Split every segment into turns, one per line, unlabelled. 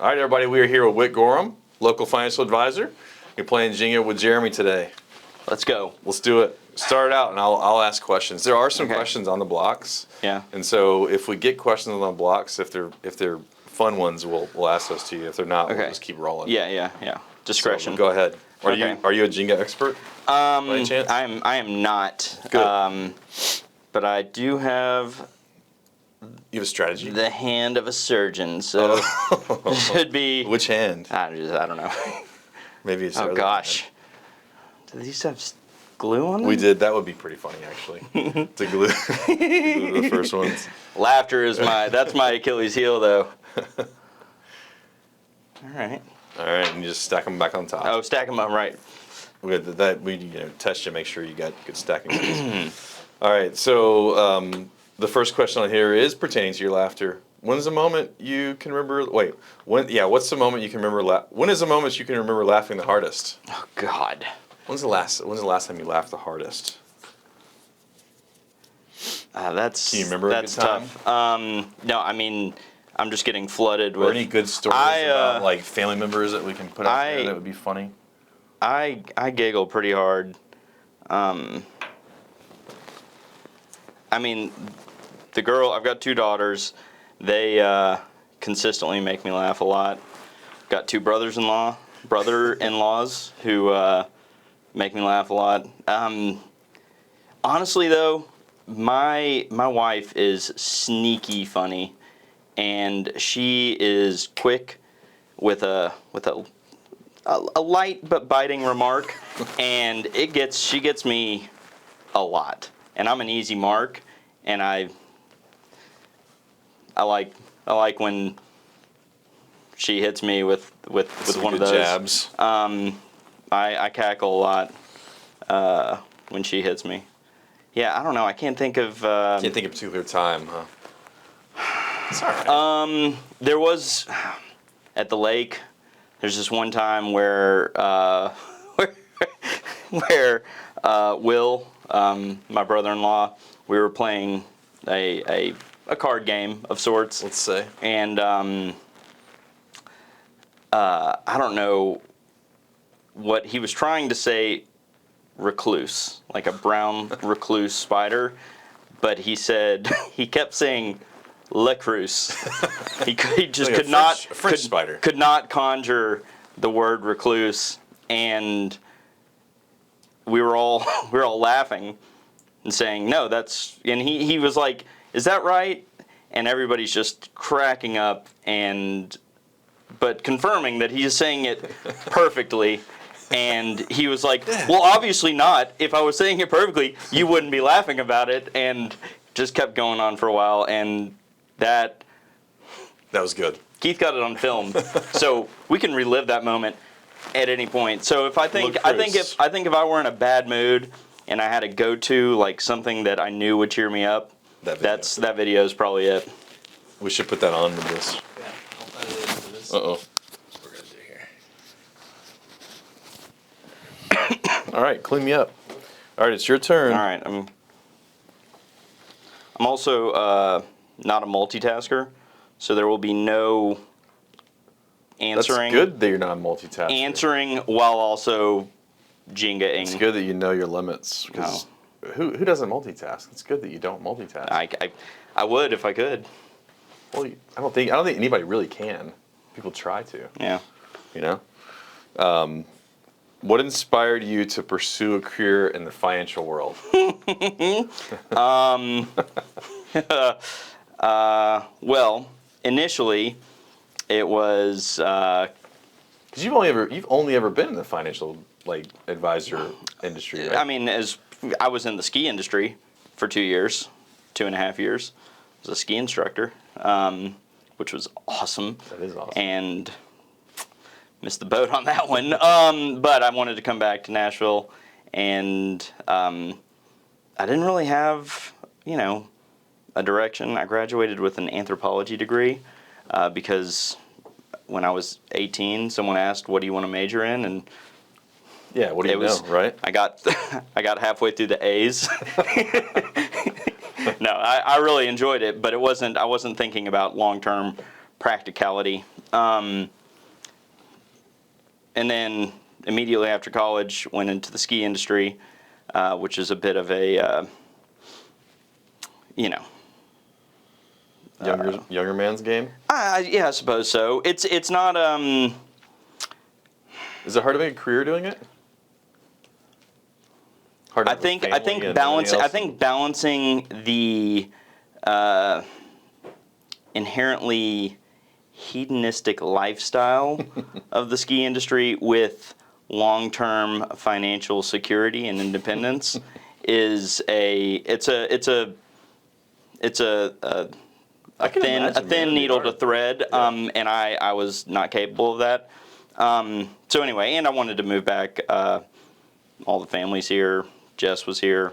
All right, everybody, we are here with Whit Gorham, local financial advisor. You're playing Jenga with Jeremy today.
Let's go.
Let's do it. Start out, and I'll ask questions. There are some questions on the blocks.
Yeah.
And so if we get questions on the blocks, if they're fun ones, we'll ask those to you. If they're not, we'll just keep rolling.
Yeah. Discretion.
So, go ahead. Are
Okay.
you a Jenga expert? By any chance?
I am not.
Good.
But I do have
You have a strategy?
the hand of a surgeon, so it should be.
Which hand?
I don't know.
Maybe it's.
Oh gosh. Do these have glue on them?
We did. That would be pretty funny, actually. to glue the first ones.
Laughter is that's my Achilles heel, though. All right.
All right, and you just stack them back on top.
Oh, stack them up right.
We test you, make sure you got good stacking skills. All right, so the first question on here is pertaining to your laughter. When's the moment you can remember? What's the moment you can remember? When is the moment you can remember laughing the hardest?
Oh God.
When's the last time you laughed the hardest?
That's.
Can you remember
that's
a good time?
tough. No, I mean, I'm just getting flooded with.
Or any good stories about like family members that we can put out there that would be funny?
I giggle pretty hard. I mean, I've got two daughters. They consistently make me laugh a lot. Got two brother-in-laws who make me laugh a lot. Honestly, though, my wife is sneaky funny, and she is quick with a light but biting remark, and she gets me a lot. And I'm an easy mark, and I like when she hits me with one of those
jabs.
I cackle a lot when she hits me. Yeah, I don't know. I can't think of.
Can't think of a particular time, huh? It's all right.
There was at the lake. There's this one time where Will, my brother-in-law, we were playing a card game of sorts.
Let's say.
And I don't know what he was trying to say. Recluse, like a brown recluse spider, but he kept saying Lecruse. He just
like a French spider.
Could not conjure the word recluse, and we were all laughing and saying no, that's, and he was like, is that right? And everybody's just cracking up but confirming that he's saying it perfectly. And he was like, well, obviously not. If I was saying it perfectly, you wouldn't be laughing about it. And just kept going on for a while. And that
was good.
Keith got it on film. So we can relive that moment at any point. So if I think if I were in a bad mood and I had a go-to, like something that I knew would cheer me up, that video is probably it.
We should put that on with this.
Yeah, I'll edit it into this.
Uh-oh.
We're gonna do here.
All right, clean me up. All right, it's your turn.
All right, I'm also not a multitasker, so there will be no answering.
That's good that you're not a multitasker.
Answering while also Jenga-ing.
It's good that you know your limits. Because who doesn't multitask? It's good that you don't multitask.
I would if I could.
Well, I don't think anybody really can. People try to.
Yeah.
You know. What inspired you to pursue a career in the financial world?
Well, initially, it was
because you've only ever been in the financial advisor industry, right?
I mean, as I was in the ski industry for 2.5 years. I was a ski instructor, which was awesome.
That is awesome.
And missed the boat on that one. But I wanted to come back to Nashville, and I didn't really have, a direction. I graduated with an anthropology degree because when I was 18, someone asked, "What do you want to major in?" And
yeah, what do you know, right?
I got halfway through the A's. No, I really enjoyed it, but I wasn't thinking about long-term practicality. And then immediately after college, went into the ski industry, which is a bit of a,
Younger man's game.
yeah, I suppose so. It's not.
Is it hard to make a career doing it? Hard to
I
have a
think
family and
balance.
everything
I
else?
think balancing the inherently hedonistic lifestyle of the ski industry with long-term financial security and independence is a thin needle to thread, and I was not capable of that. So anyway, and I wanted to move back. All the family's here. Jess was here,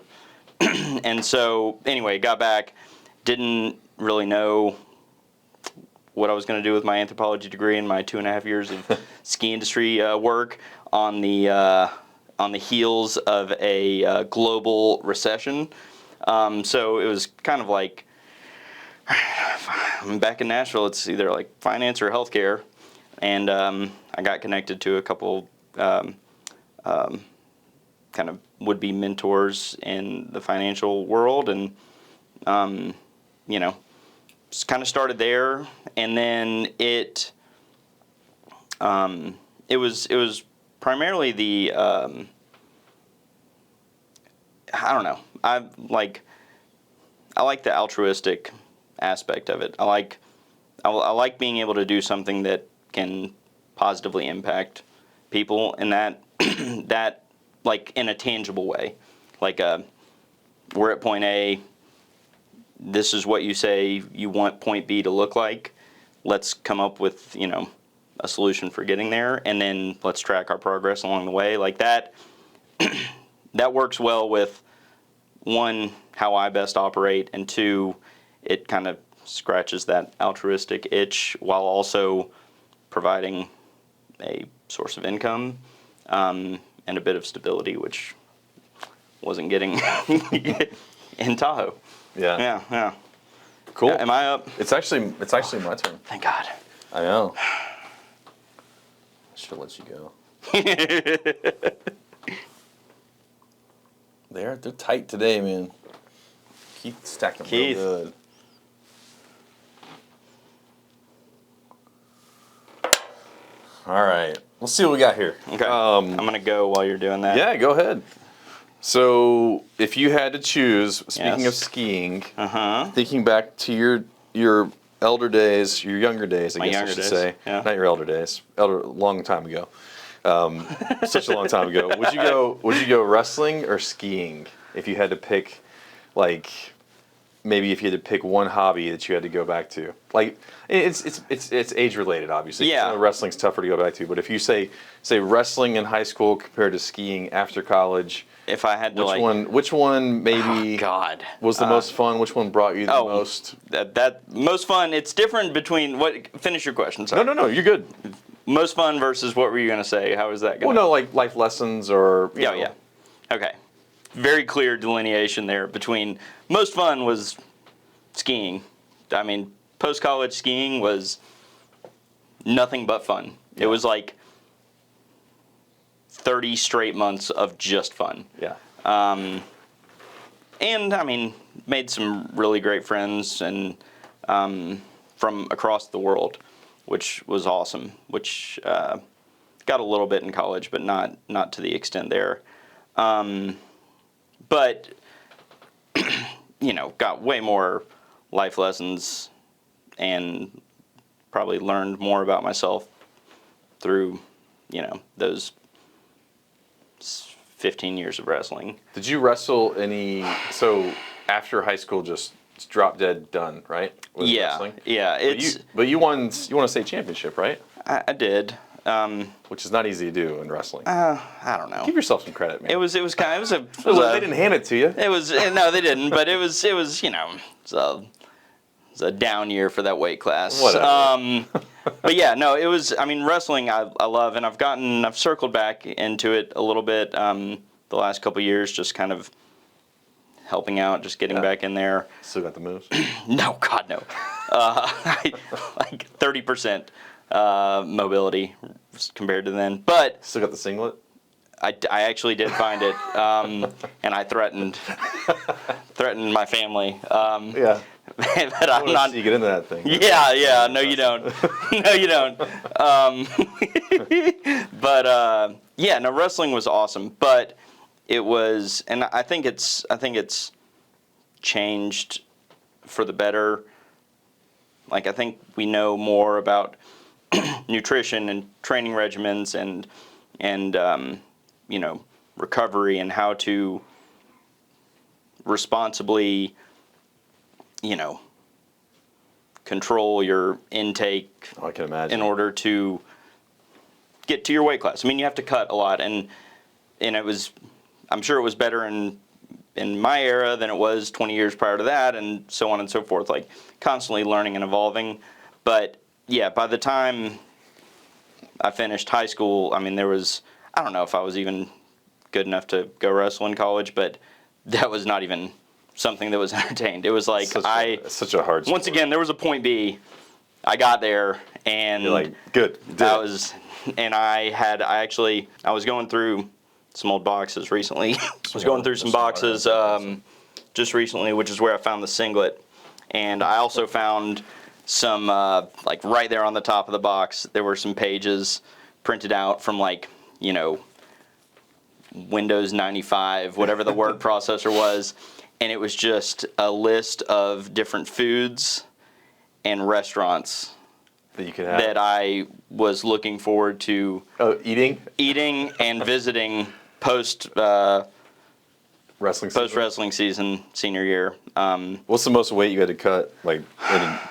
and so anyway, got back. Didn't really know what I was going to do with my anthropology degree and my 2.5 years of ski industry work on the heels of a global recession. So it was kind of like, I'm back in Nashville. It's either like finance or healthcare, and I got connected to a couple kind of would-be mentors in the financial world, and just kind of started there, and then it was primarily the I don't know. I like the altruistic aspect of it. I like being able to do something that can positively impact people, and that like in a tangible way. Like we're at point A. This is what you say you want point B to look like. Let's come up with a solution for getting there, and then let's track our progress along the way. Like that. That works well with, one, how I best operate, and two, it kind of scratches that altruistic itch while also providing a source of income and a bit of stability, which wasn't getting in Tahoe.
Yeah.
Yeah.
Cool.
Am I up?
It's actually my turn.
Thank God.
I know. I should have let you go. They're tight today, man. Keith stacked them real good. All right. Let's see what we got here.
Okay. I'm going to go while you're doing that.
Yeah, go ahead. So, if you had to choose, speaking
Yes.
of skiing, thinking back to your elder days, your younger days, I guess I should say.
Yeah.
Not your elder days. Long time ago. Such a long time ago. Would you go wrestling or skiing if you had to pick, like, maybe if you had to pick one hobby that you had to go back to? Like, it's age related, obviously.
Yeah.
Wrestling's tougher to go back to, but if you say wrestling in high school compared to skiing after college,
if I had to
which one maybe was the most fun? Which one brought you the most?
That most fun. It's different between what. Finish your question. Sorry.
No, you're good.
Most fun versus what were you going to say? How is that going?
Well, no, like life lessons or you know.
Yeah. Okay. Very clear delineation there between most fun was skiing. I mean, post-college skiing was nothing but fun. Yeah. It was like 30 straight months of just fun.
Yeah.
And I mean, made some really great friends and from across the world, which was awesome. Which got a little bit in college, but not to the extent there. But got way more life lessons and probably learned more about myself through those 15 years of wrestling.
Did you wrestle any? So after high school, just drop dead done, right? With wrestling?
Yeah.
But you won a state championship, right?
I did.
Which is not easy to do in wrestling.
I don't know.
Give yourself some credit, man.
It was kind of
they didn't hand it to you.
It was no, they didn't. But it was it's a down year for that weight class.
Whatever.
But yeah, no, it was. I mean, wrestling I love, and I've circled back into it a little bit the last couple years, just kind of helping out, just getting back in there.
Still got the moves?
No, God, no. Like 30%. mobility compared to then. But
Still got the singlet?
I actually did find it, and I threatened my family.
Yeah.
But I'm not.
You get into that thing.
Yeah. No, you don't. No, you don't. But yeah, no, wrestling was awesome. But it was, and I think it's changed for the better. Like, I think we know more about nutrition and training regimens and recovery and how to responsibly, control your intake.
I can imagine.
In order to get to your weight class. I mean, you have to cut a lot, and I'm sure it was better in my era than it was 20 years prior to that, and so on and so forth, like constantly learning and evolving. But yeah, by the time I finished high school, I mean, I don't know if I was even good enough to go wrestle in college, but that was not even something that was entertained. It was like
such a hard sport.
Once again, there was a point B. I got there, and
you're like, good.
I was going through some old boxes recently. I was going through some boxes just recently, which is where I found the singlet. And I also found some, like right there on the top of the box, there were some pages printed out from Windows 95, whatever the word processor was. And it was just a list of different foods and restaurants
that you could have.
That I was looking forward to.
Oh, eating
and visiting post wrestling season senior year.
What's the most weight you had to cut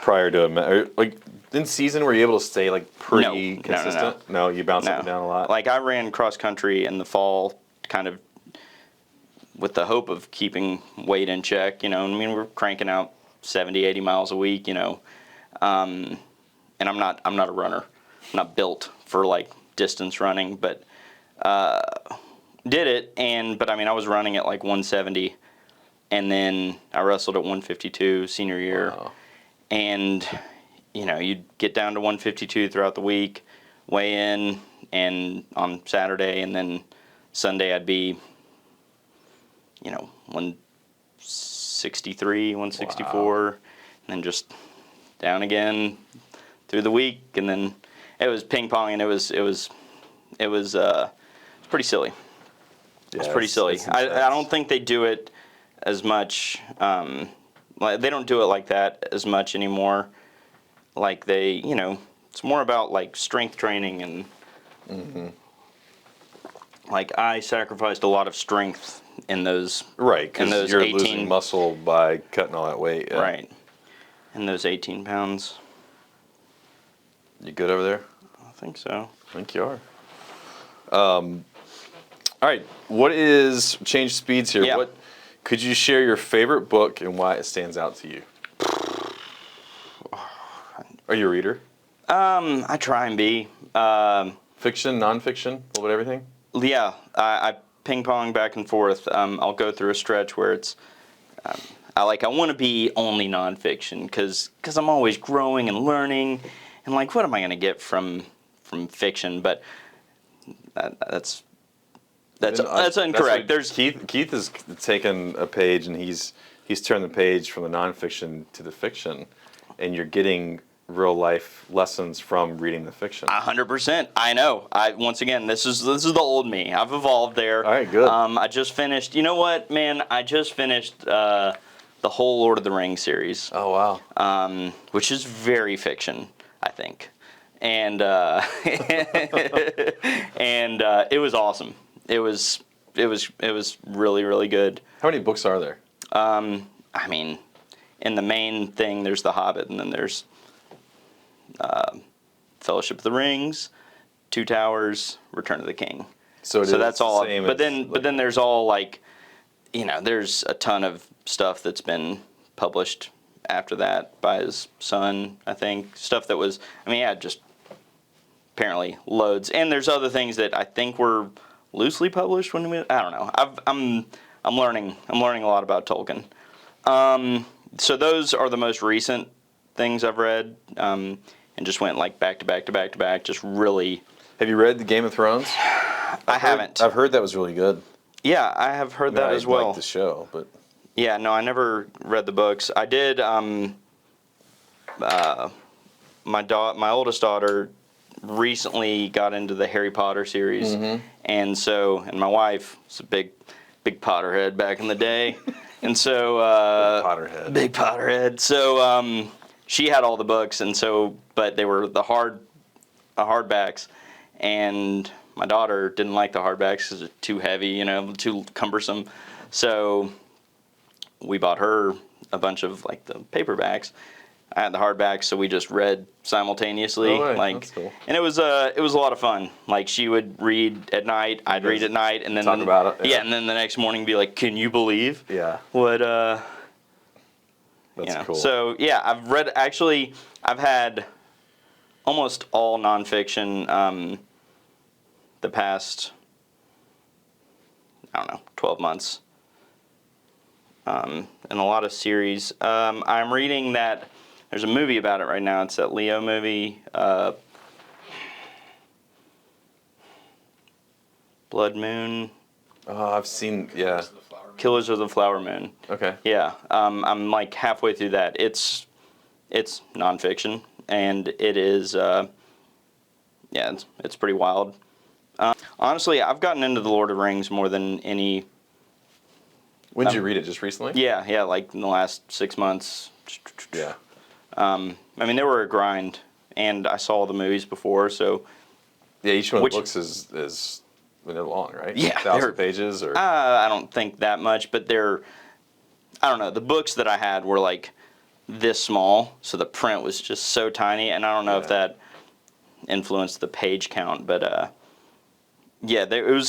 prior to in season? Were you able to stay pretty consistent? No, you bounced up and down a lot.
Like, I ran cross country in the fall, kind of with the hope of keeping weight in check. I mean, we're cranking out 70, 80 miles a week. And I'm not a runner. I'm not built for distance running, but did it. But I mean, I was running at 170, and then I wrestled at 152 senior year.
Wow.
And you'd get down to 152 throughout the week, weigh in, and on Saturday, and then Sunday I'd be 163, 164,
Wow.
and then just down again through the week, and then it was ping pong, and it was pretty silly.
Yeah,
it's pretty silly. I don't think they do it as much. They don't do it like that as much anymore. It's more about strength training and.
Mm-hmm.
I sacrificed a lot of strength in those.
Right, because you're
18,
losing muscle by cutting all that weight. Yeah.
Right. In those 18 pounds.
You good over there?
I think so.
I think you are. All right. What is change speeds here?
Yeah.
Could you share your favorite book and why it stands out to you? Are you a reader?
I try and be.
Fiction, nonfiction, a little bit everything?
Yeah, I ping pong back and forth. I'll go through a stretch where it's I want to be only nonfiction because I'm always growing and learning, and what am I going to get from fiction? But that's incorrect. There's
Keith has taken a page and he's turned the page from the nonfiction to the fiction, and you're getting real life lessons from reading the fiction.
100%. I know. Once again, this is the old me. I've evolved there.
All right, good.
I just finished. You know what, man? I just finished the whole Lord of the Rings series.
Oh wow.
Which is very fiction, I think, and and it was awesome. It was really, really good.
How many books are there?
I mean, in the main thing, there's The Hobbit, and then there's Fellowship of the Rings, Two Towers, Return of the King. So that's all. But then there's all there's a ton of stuff that's been published after that by his son, I think. Stuff that was, just apparently loads. And there's other things that I think were loosely published I don't know. I'm learning a lot about Tolkien. So those are the most recent things I've read. and just went like back to back to back to back. Just really.
Have you read the Game of Thrones?
I haven't.
I've heard that was really good.
Yeah, I have heard that as well.
I like the show, but
yeah, no, I never read the books. I did. My oldest daughter recently got into the Harry Potter series, and my wife was a big Potterhead back in the day, and so big Potterhead. So she had all the books, and so but they were the hardbacks, and my daughter didn't like the hardbacks because they're too heavy, too cumbersome. So we bought her a bunch of like the paperbacks. I had the hardbacks, so we just read simultaneously.
Oh, right. That's cool.
And it was a lot of fun. Like she would read at night, I'd read at night, and then
talk about it.
Yeah, and then the next morning be like, "Can you believe?"
Yeah.
What
That's cool.
So yeah, I've had almost all nonfiction the past 12 months. And a lot of series. I'm reading that there's a movie about it right now. It's that Leo movie, Blood Moon.
Oh, I've seen, yeah.
Killers of the Flower Moon.
Okay.
Yeah, I'm like halfway through that. It's nonfiction, and it is, it's pretty wild. Honestly, I've gotten into the Lord of the Rings more than any.
When did you read it? Just recently?
Yeah, like in the last 6 months.
Yeah.
They were a grind, and I saw the movies before, so.
Yeah, each one of the books is long, right?
Yeah.
1,000 pages or?
I don't think that much, but I don't know, the books that I had were like this small, so the print was just so tiny, and I don't know if that influenced the page count, but it was,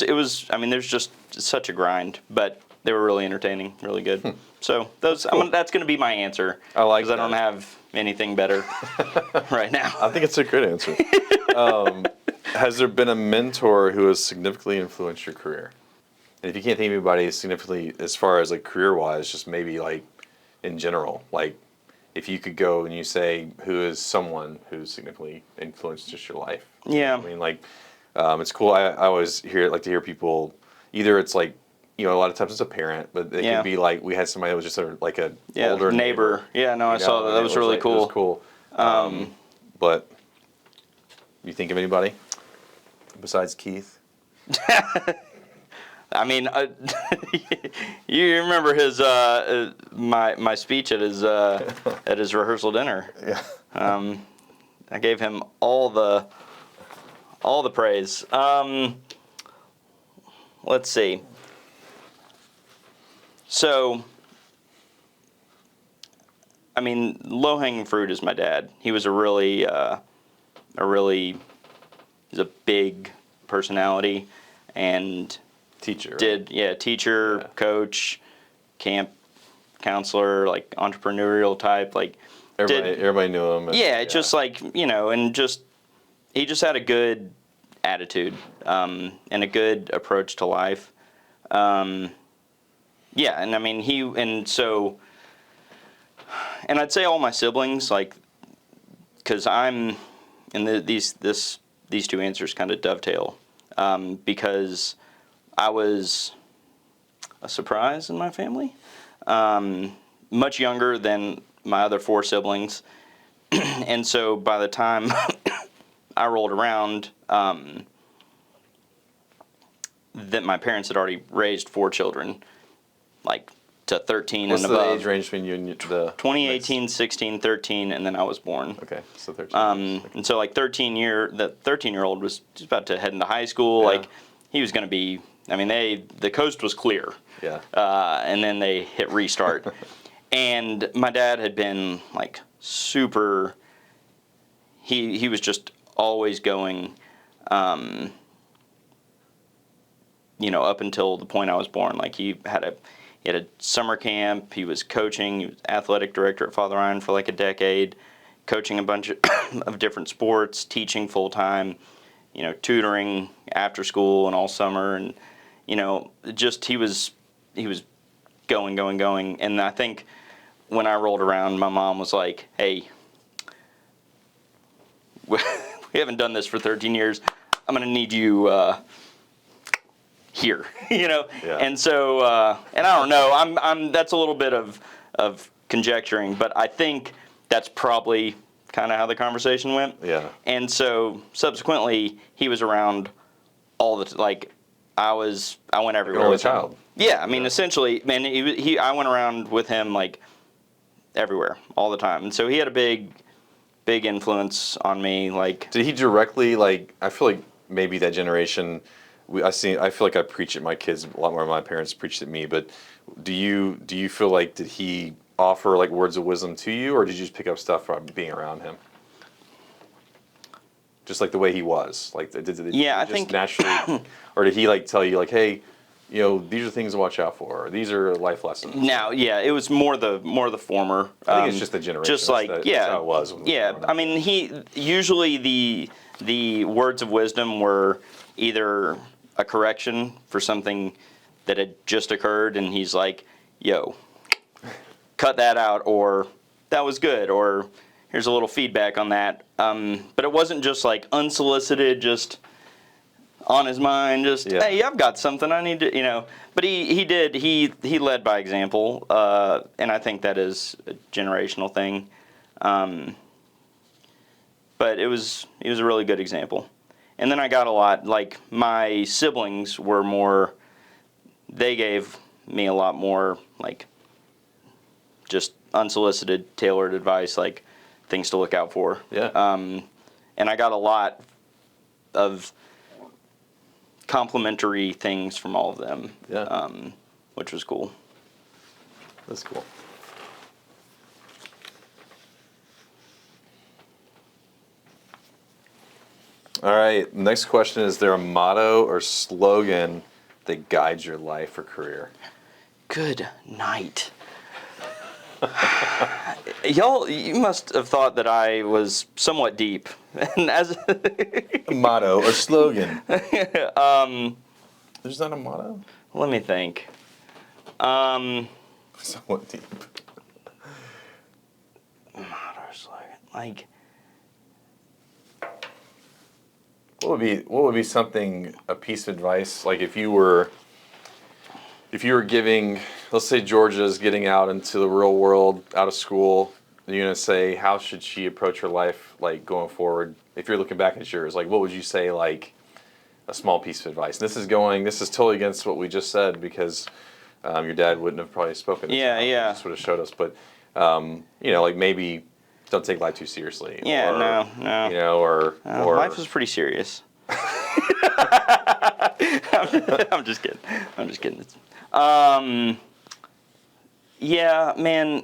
there's just such a grind, but they were really entertaining, really good. So that's going to be my answer.
I like that.
Because I don't have anything better right now.
I think it's a good answer. Has there been a mentor who has significantly influenced your career? And if you can't think of anybody significantly as far as like career-wise, just maybe like in general, like if you could go and you say who is someone who's significantly influenced just your life.
Yeah.
It's cool. I always like to hear people, either it's like, a lot of times it's a parent, but it can be like we had somebody that was just like a older neighbor.
Yeah, no, I saw that. That was really cool.
It was cool. But you think of anybody besides Keith?
You remember his my speech at his rehearsal dinner.
Yeah.
I gave him all the praise. Let's see. So, low-hanging fruit is my dad. He was he's a big personality, and
Teacher.
Teacher, coach, camp counselor, like entrepreneurial type, like
everybody knew him.
Just like, and just he just had a good attitude, and a good approach to life. And I'd say all my siblings, like, because these two answers kind of dovetail, because I was a surprise in my family, much younger than my other 4 siblings, and so by the time I rolled around, that my parents had already raised 4 children, like to 13
What's
and above.
What's the age range between you and the
2018, 16, 13, and then I was born.
Okay, so 13.
And so like the 13-year-old was just about to head into high school.
Yeah.
Like he was going to be, the coast was clear.
Yeah.
And then they hit restart. And my dad had been like super, he was just always going, up until the point I was born. Like he had a summer camp. He was coaching. He was athletic director at Father Ryan for like a decade, coaching a bunch of different sports, teaching full time, tutoring after school and all summer, and just he was going. And I think when I rolled around, my mom was like, "Hey, we haven't done this for 13 years. I'm going to need you here,
Yeah.
And so, and I don't know. I'm. That's a little bit of conjecturing, but I think that's probably kind of how the conversation went.
Yeah.
And so subsequently, he was around all the like. I went everywhere.
Only
with him.
child.
Yeah, I mean, essentially, man. I went around with him like everywhere, all the time, and so he had a big influence on me. Like,
Did he directly like? I feel like maybe that generation. I feel like I preach at my kids a lot more than my parents preached at me. But do you feel like did he offer like words of wisdom to you, or did you just pick up stuff from being around him? Just like the way he was, like
Yeah, I
just
think
naturally, or did he like tell you like, hey, these are things to watch out for, or these are life lessons?
now, yeah, it was more the former.
I think it's just the generation.
Just like
that's
yeah,
how it was. When we were
yeah.
growing up.
I mean, he usually the words of wisdom were either a correction for something that had just occurred, and he's like, "Yo, cut that out," or "That was good," or "Here's a little feedback on that." But it wasn't just like unsolicited, just on his mind, just hey, I've got something I need to, But he led by example, and I think that is a generational thing. But he was a really good example. And then I got a lot, like my siblings were more, they gave me a lot more, like just unsolicited, tailored advice, like things to look out for.
Yeah.
And I got a lot of complimentary things from all of them.
Yeah.
Which was cool.
That's cool. All right. Next question: is there a motto or slogan that guides your life or career?
Good night. Y'all, you must have thought that I was somewhat deep. And as
A motto or slogan? There's not a motto?
let me think.
Somewhat deep.
Motto or slogan, like.
What would be something, a piece of advice, like if you were giving, let's say Georgia's getting out into the real world, out of school, and you're gonna say how should she approach her life, like going forward? If you're looking back at yours, like what would you say, like a small piece of advice? And this is totally against what we just said because your dad wouldn't have probably spoken.
Yeah, yeah.
Just would have showed us, but like maybe don't take life too seriously.
Yeah,
or,
no.
Or
life is pretty serious. I'm just kidding. Yeah, man.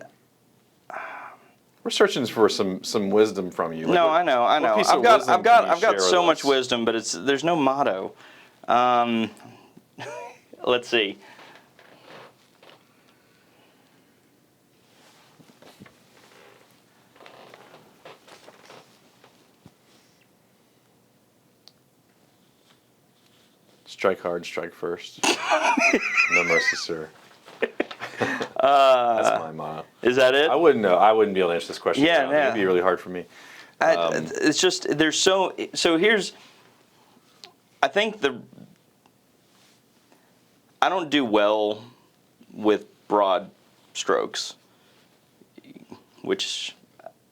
We're searching for some wisdom from you. Like
No,
what-
I know.
what piece of
I've
wisdom can you
got
share
so
with
much
us?
wisdom, but there's no motto. Let's see.
Strike hard, strike first. No mercy, sir. That's my motto.
Is that it?
I wouldn't know. I wouldn't be able to answer this question.
Yeah,
now.
yeah.
It'd be really hard for me.
It's just there's so here's. I think I don't do well with broad strokes, which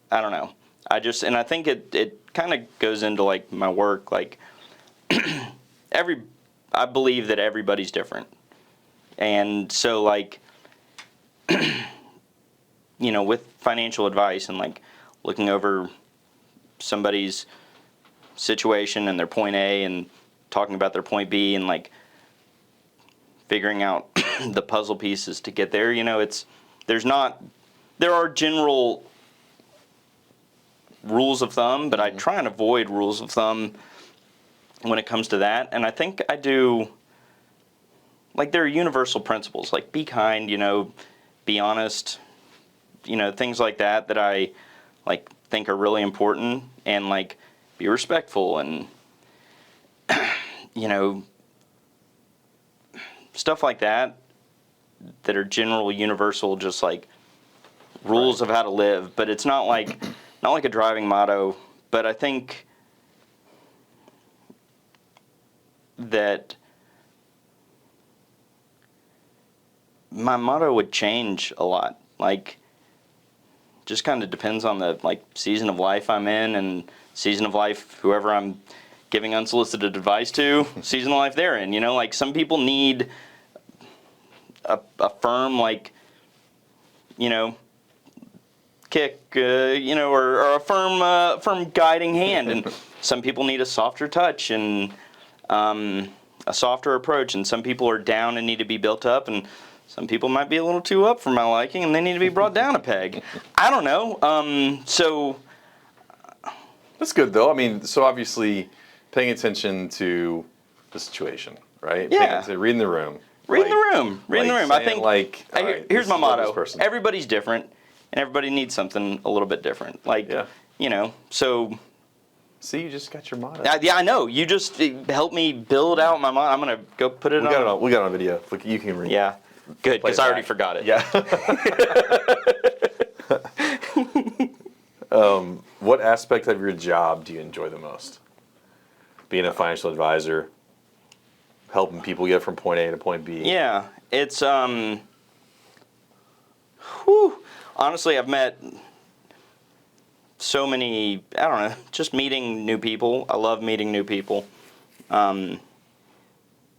I don't know. And I think it kind of goes into like my work, like I believe that everybody's different. And so like, with financial advice and like looking over somebody's situation and their point A and talking about their point B and like figuring out the puzzle pieces to get there, there are general rules of thumb, but I try and avoid rules of thumb when it comes to that. And I think I do, like there are universal principles, like be kind, be honest, things like that I like think are really important, and like be respectful and stuff like that are general universal, just like rules of how to live. But it's not like a driving motto But I think that my motto would change a lot. Like, just kind of depends on the season of life I'm in, and season of life whoever I'm giving unsolicited advice to, season of life they're in. Like some people need a firm kick, or a firm guiding hand, and some people need a softer touch and a softer approach, and some people are down and need to be built up, and some people might be a little too up for my liking and they need to be brought down a peg. I don't know. So
That's good though. I mean, so obviously paying attention to the situation, right?
Yeah.
Paying attention, reading the room.
Reading the room. I think
all right,
here's my
this is what this
motto.
person-
Everybody's different, and everybody needs something a little bit different. So.
See, you just got your motto.
Yeah, I know. You just helped me build out my motto. I'm gonna go put it on.
We got it on video. Look, you can read.
Yeah, good, because I already forgot it.
Yeah. What aspect of your job do you enjoy the most? Being a financial advisor, helping people get from point A to point B.
Yeah, it's honestly, I've met so many, I don't know, just meeting new people. I love meeting new people. And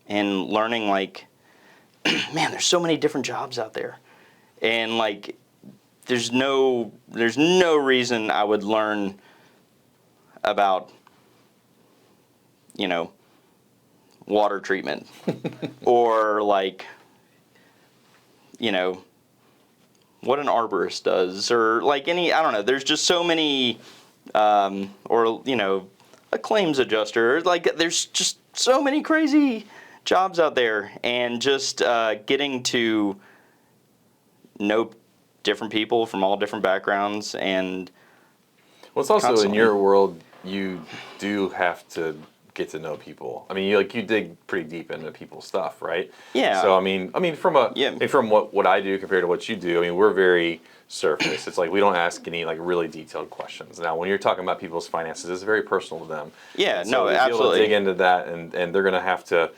learning, man, there's so many different jobs out there. And, there's no reason I would learn about, water treatment. Or, what an arborist does, or I don't know, there's just so many, or, a claims adjuster, there's just so many crazy jobs out there, and just getting to know different people from all different backgrounds, and
Well, it's also
constantly.
in your world, you do have to get to know people. I mean, you dig pretty deep into people's stuff, right?
Yeah.
So I mean, from what I do compared to what you do, I mean, we're very surface. It's we don't ask any really detailed questions. Now, when you're talking about people's finances, it's very personal to them.
Yeah,
And
no,
to be
absolutely.
able to dig into that, and they're going to have to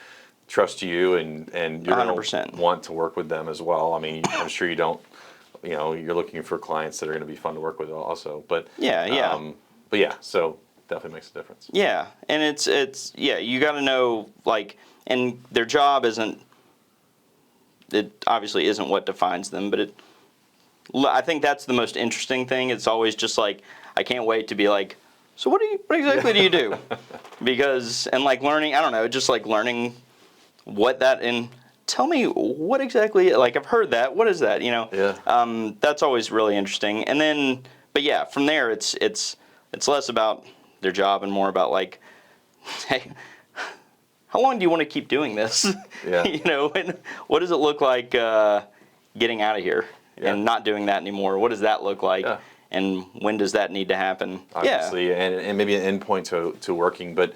trust you, and you're going
100%.
to want to work with them as well. I mean, I'm sure you don't. You're looking for clients that are going to be fun to work with also. But
Yeah.
But yeah, so definitely makes a difference.
Yeah, and it's you got to know, and their job obviously isn't what defines them, but I think that's the most interesting thing. It's always just I can't wait to be so what exactly do you do? Because, and learning, I don't know, just learning what that, and tell me what exactly, I've heard that, what is that,
Yeah.
That's always really interesting. And then, but yeah, from there it's less about their job and more about hey, how long do you want to keep doing this?
Yeah.
And what does it look like getting out of here and not doing that anymore? What does that look like?
Yeah.
And when does that need to happen?
Obviously, and maybe an endpoint to working, but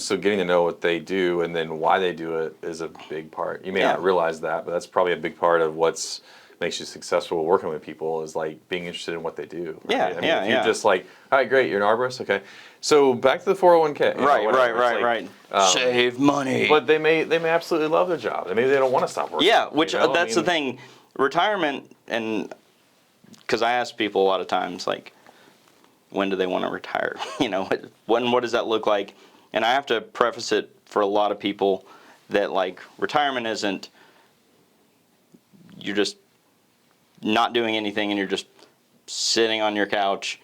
so getting to know what they do and then why they do it is a big part. You may not realize that, but that's probably a big part of what's makes you successful working with people is being interested in what they do. Right?
Yeah,
I mean,
yeah,
if you're
yeah.
just all right, great, you're an arborist, okay. So back to the 401k.
Right. Save money.
But they may absolutely love their job. Maybe they don't want to stop working.
Yeah, which that's the thing. Retirement, and because I ask people a lot of times, when do they want to retire? What does that look like? And I have to preface it for a lot of people that retirement isn't you're just not doing anything and you're just sitting on your couch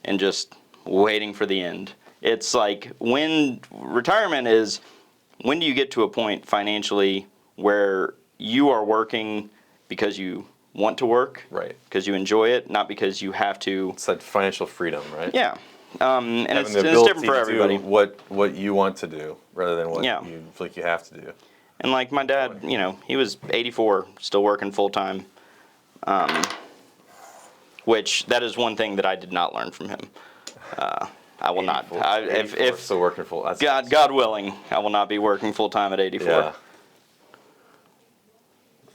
and just waiting for the end. It's when retirement is, when do you get to a point financially where you are working because you want to work,
Right.
because you enjoy it, not because you have to.
It's like financial freedom, right?
Yeah. And
Having
it's
the
different
ability
for
to
everybody.
do what you want to do rather than what
Yeah.
you feel like you have to do.
And my dad, he was 84, still working full time. Which that is one thing that I did not learn from him. I will not. If
still working full, that's
God willing, I will not be working full time at 84.
Yeah.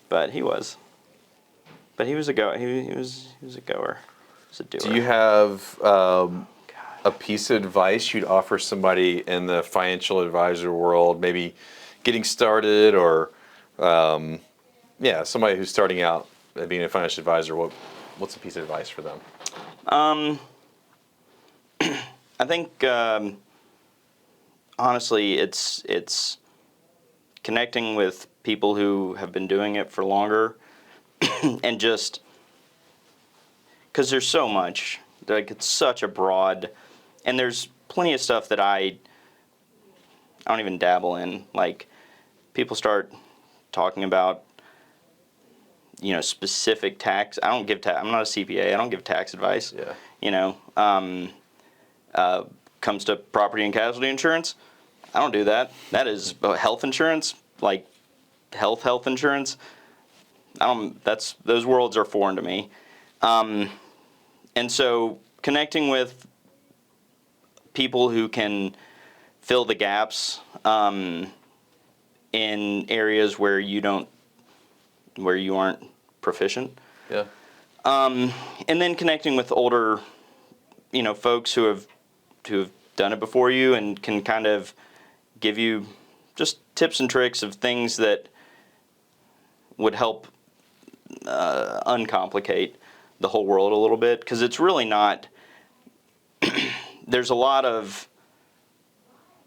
But he was. But he was a goer. He was a goer. He was a doer.
Do you have a piece of advice you'd offer somebody in the financial advisor world, maybe getting started, or somebody who's starting out at being a financial advisor, what's a piece of advice for them?
I think honestly, it's connecting with people who have been doing it for longer, and just because there's so much, like it's such a broad, and there's plenty of stuff that I don't even dabble in. Like people start talking about, specific tax. I don't give tax. I'm not a CPA. I don't give tax advice.
Yeah.
Comes to property and casualty insurance, I don't do that. That is health insurance, like health insurance. Those worlds are foreign to me. And so connecting with people who can fill the gaps in areas where you aren't proficient.
Yeah.
And then connecting with older, folks who have done it before you and can kind of give you just tips and tricks of things that would help uncomplicate the whole world a little bit, because it's really not. There's a lot of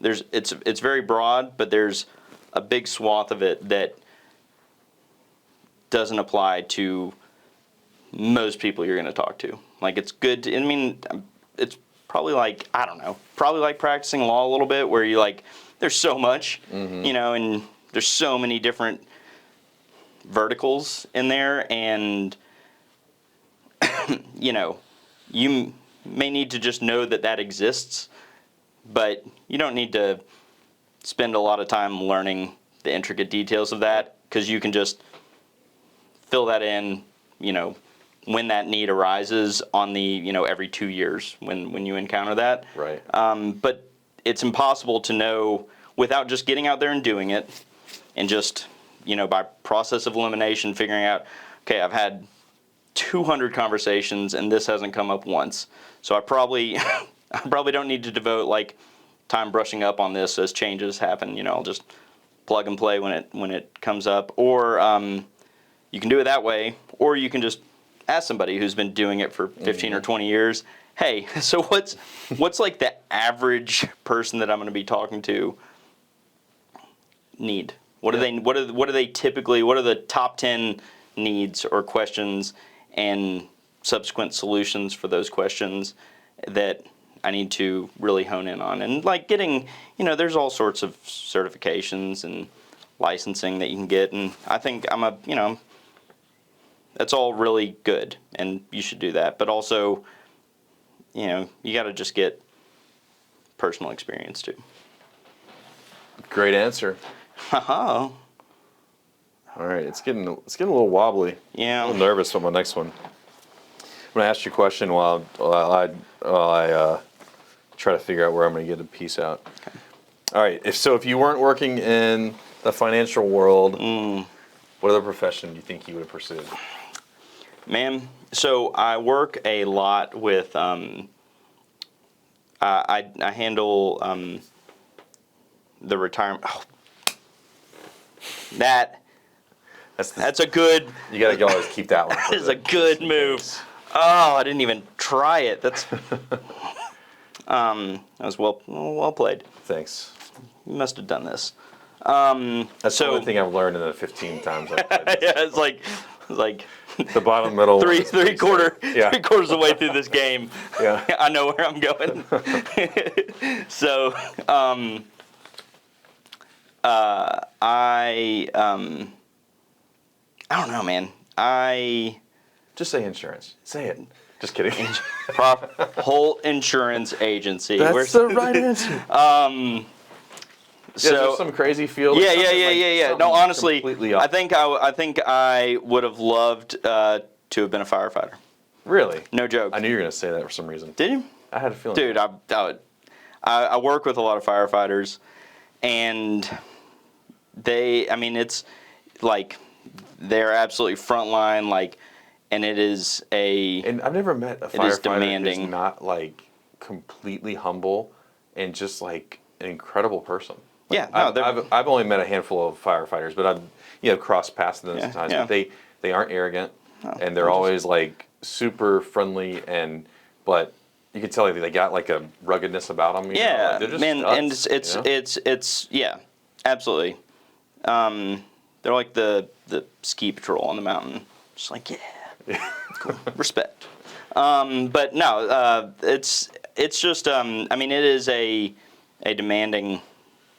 it's very broad, but there's a big swath of it that doesn't apply to most people you're going to talk to. Like it's good to, it's probably like, I don't know, practicing law a little bit, where you like, there's so much, and there's so many different verticals in there, and you may need to just know that exists, but you don't need to spend a lot of time learning the intricate details of that, because you can just fill that in, when that need arises on the, every 2 years when you encounter that.
Right.
But it's impossible to know without just getting out there and doing it, and just, by process of elimination, figuring out, okay, I've had 200 conversations and this hasn't come up once. So I probably don't need to devote like time brushing up on this as changes happen. I'll just plug and play when it comes up. Or you can do it that way, or you can just ask somebody who's been doing it for 15 or 20 years, hey, so what's like the average person that I'm going to be talking to need? What are they typically, what are the top 10 needs or questions and subsequent solutions for those questions that I need to really hone in on? And like getting, there's all sorts of certifications and licensing that you can get, and I think that's all really good, and you should do that. But also, you got to just get personal experience too.
Great answer.
Haha.
All right, it's getting a little wobbly.
Yeah.
I'm a little nervous on my next one. I'm gonna ask you a question while I try to figure out where I'm gonna get a piece out.
Okay.
All right. If you weren't working in the financial world, what other profession do you think you would have pursued?
Man, so I work a lot with. I handle the retirement. Oh, that's a good.
You gotta always keep that one.
That is a good move. Oh, I didn't even try it. That's. That was well played.
Thanks.
You must have done this.
That's the only thing I've learned in the 15 times I've played this.
Yeah, it's like
the bottom middle.
three quarters of the way through this game.
Yeah.
I know where I'm going. So, I don't know, man.
Just say insurance. Say it. Just kidding.
Whole insurance agency.
That's the right answer.
So
there's some crazy field.
Yeah. No, honestly,
completely
I think I would have loved to have been a firefighter.
Really?
No joke.
I knew you were gonna say that for some reason.
Did you?
I had a feeling.
Dude, I work with a lot of firefighters, and it's like they're absolutely frontline, like, and it is
And I've never met a firefighter
demanding.
who's not like completely humble and just like an incredible person.
Yeah, no,
I've only met a handful of firefighters, but I've crossed paths with them sometimes.
yeah.
But they aren't arrogant,
No,
and they're always like super friendly, but you can tell they got like a ruggedness about them.
Yeah,
Like, they're just
man,
studs,
and it's yeah, absolutely. They're like the ski patrol on the mountain, just like cool, respect. But no, it's just I mean, it is a demanding.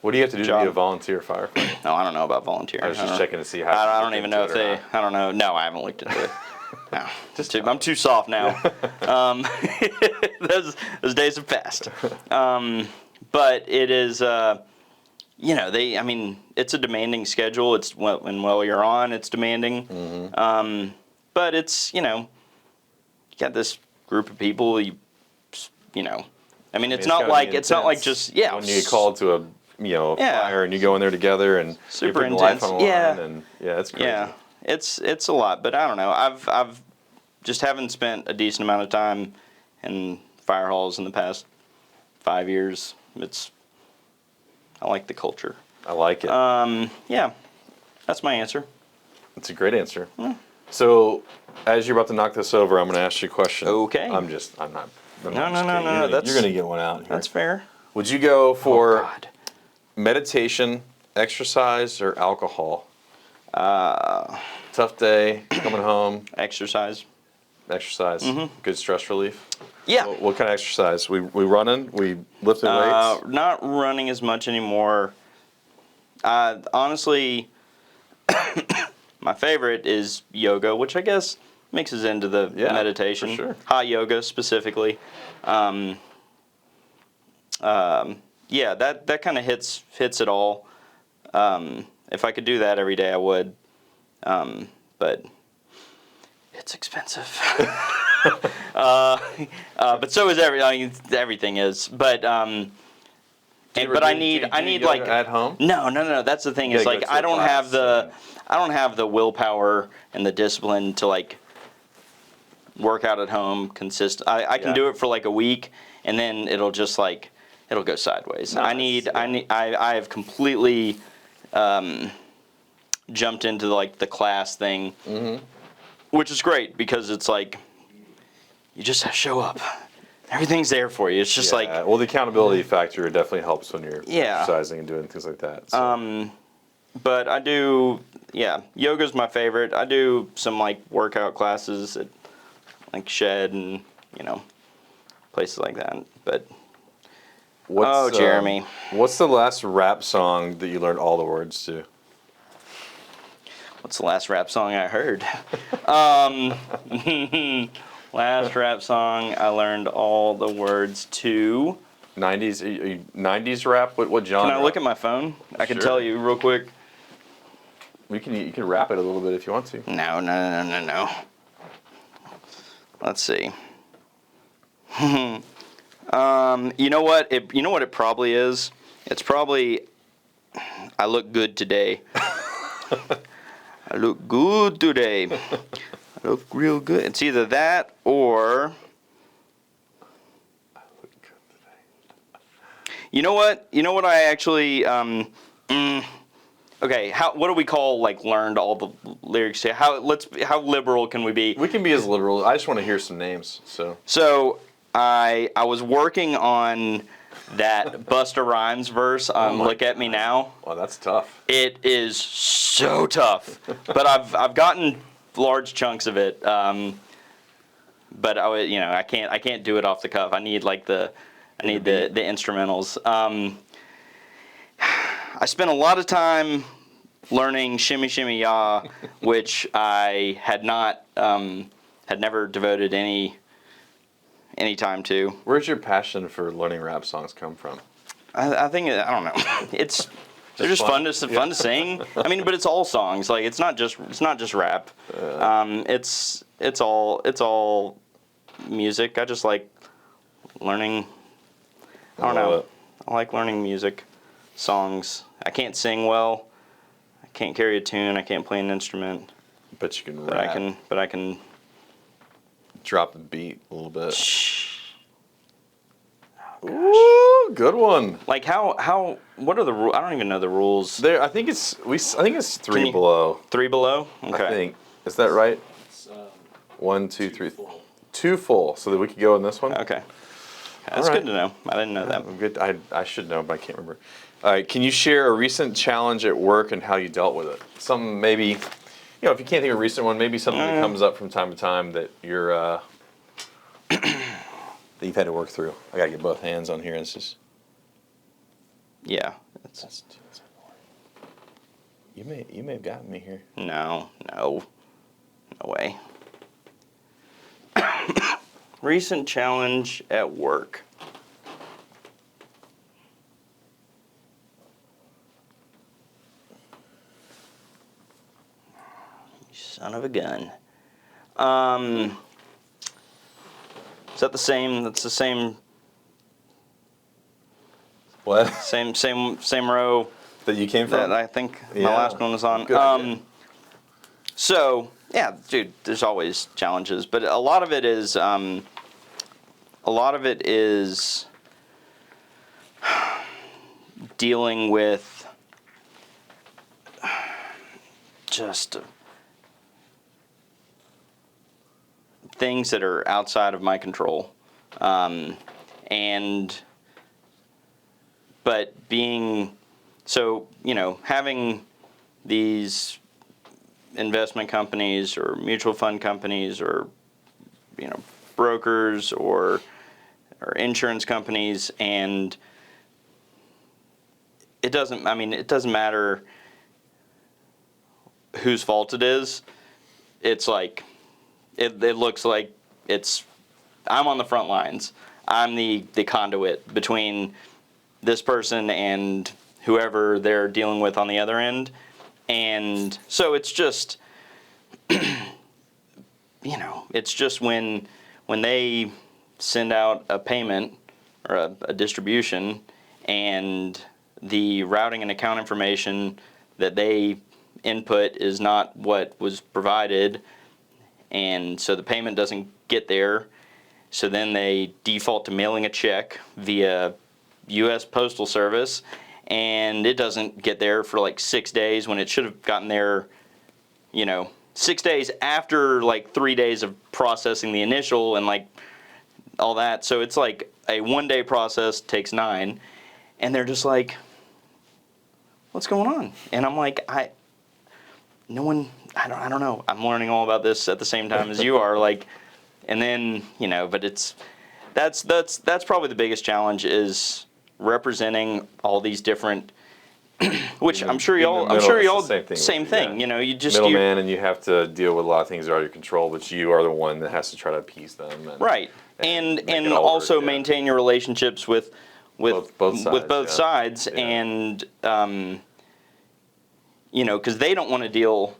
What do you have to do
job.
to be a volunteer firefighter?
No, I don't know about volunteering.
I was just checking to see how.
I don't even know if they. I don't know. No, I haven't looked into it. No, I'm too soft now. Those days have passed. But it is, I mean, it's a demanding schedule. It's while you're on, it's demanding.
Mm-hmm.
But it's, you got this group of people. I mean, it's not like just
when you get called to a fire and you go in there together and
super
you're putting
intense.
life on the line and it's crazy.
Yeah, it's a lot, but I don't know. I've just haven't spent a decent amount of time in fire halls in the past 5 years. I like the culture.
I like it.
Yeah, that's my answer.
It's a great answer. So, as you're about to knock this over, I'm going to ask you a question.
Okay.
I'm not.
No.
You're going to get one out here.
That's fair.
Would you go for
God.
meditation, exercise, or alcohol? Tough day, coming home,
Exercise.
exercise, good stress relief.
Yeah.
What kind of exercise? We running? We lifting weights?
Not running as much anymore. Honestly, my favorite is yoga, which I guess mixes into the meditation.
For sure.
Hot yoga specifically. Yeah, that kind of hits it all. If I could do that every day, I would. But it's expensive. But so is everything is. But I need like
at home.
No. That's the thing.
You
Is
gotta
like
go to a
I don't have the willpower and the discipline to like work out at home consistent. I can do it for like a week and then it'll just like it'll go sideways.
Nice.
I have completely jumped into like the class thing, which is great because it's like you just have to show up. Everything's there for you. It's just like
well, the accountability factor definitely helps when you're
Yeah.
exercising and doing things like that. So.
But I do, yoga's my favorite. I do some like workout classes at like Shed and places like that. But Jeremy,
what's the last rap song that you learned all the words to?
what's the last rap song I heard? Last rap song I learned all the words to.
90s 90s rap? What genre?
Can I look at my phone? I can
Sure.
tell you real quick.
You can rap it a little bit if you want to.
No. Let's see. You know what? You know what it probably is? It's probably I look good today. I look good today. I look real good. It's either that or You know what? I actually okay, what do we call like learned all the lyrics to? How liberal can we be?
We can be as literal. I just want to hear some names.
So I was working on that Busta Rhymes verse on Look at Me Now.
Wow, that's tough.
It is so tough. But I've gotten large chunks of it. But I can't do it off the cuff. I need like the instrumentals. I spent a lot of time learning Shimmy Shimmy Ya, which I had never devoted any time to.
Where's your passion for learning rap songs come from?
I think I don't know. They're just fun to sing. I mean, but it's all songs. Like it's not just rap. It's all music. I just like learning. I don't know. I like learning music, songs. I can't sing well. I can't carry a tune. I can't play an instrument.
But you can
But
rap.
I can
Drop the beat a little bit. Ooh, good one.
Like what are the rules? I don't even know the rules.
There, I think it's 3
you-
below.
3 below? Okay.
I think. Is that right?
It's,
1, 2, 3,
full.
2 full. So that we could go in this one.
Okay. That's
right.
good to know. I didn't know that.
I'm good. I should know, but I can't remember. All right. Can you share a recent challenge at work and how you dealt with it? Something maybe, if you can't think of a recent one, maybe something that comes up from time to time that you're that you've had to work through. I gotta get both hands on here. It's just
Yeah.
you may have gotten me here.
No way. Recent challenge at work. Son of a gun. Is that the same? That's the same.
What?
Same row
That you came
that
from?
I think my
Yeah.
last one was on.
Good idea.
So yeah, dude, there's always challenges, but a lot of it is dealing with just things that are outside of my control, but being so, having these investment companies or mutual fund companies or brokers or insurance companies, and it doesn't matter whose fault it is. It's like it looks like I'm on the front lines. I'm the conduit between this person and whoever they're dealing with on the other end. And so it's just, it's just when they send out a payment or a distribution, and the routing and account information that they input is not what was provided, and so the payment doesn't get there. So then they default to mailing a check via U.S. Postal Service, and it doesn't get there for like 6 days when it should have gotten there, 6 days after like 3 days of processing the initial and like all that. So it's like a 1-day process takes 9, and they're just like, what's going on? And I'm like, I don't know. I'm learning all about this at the same time as you are, like, and then, but that's probably the biggest challenge, is representing all these different, which I'm sure y'all, same thing.
Yeah.
You just
Middleman, and you have to deal with a lot of things that are out of your control, but you are the one that has to try to appease them. And,
right,
and
and
all
also
work, yeah.
maintain your relationships with
both sides,
with both
yeah.
sides,
Yeah.
and because they don't want to deal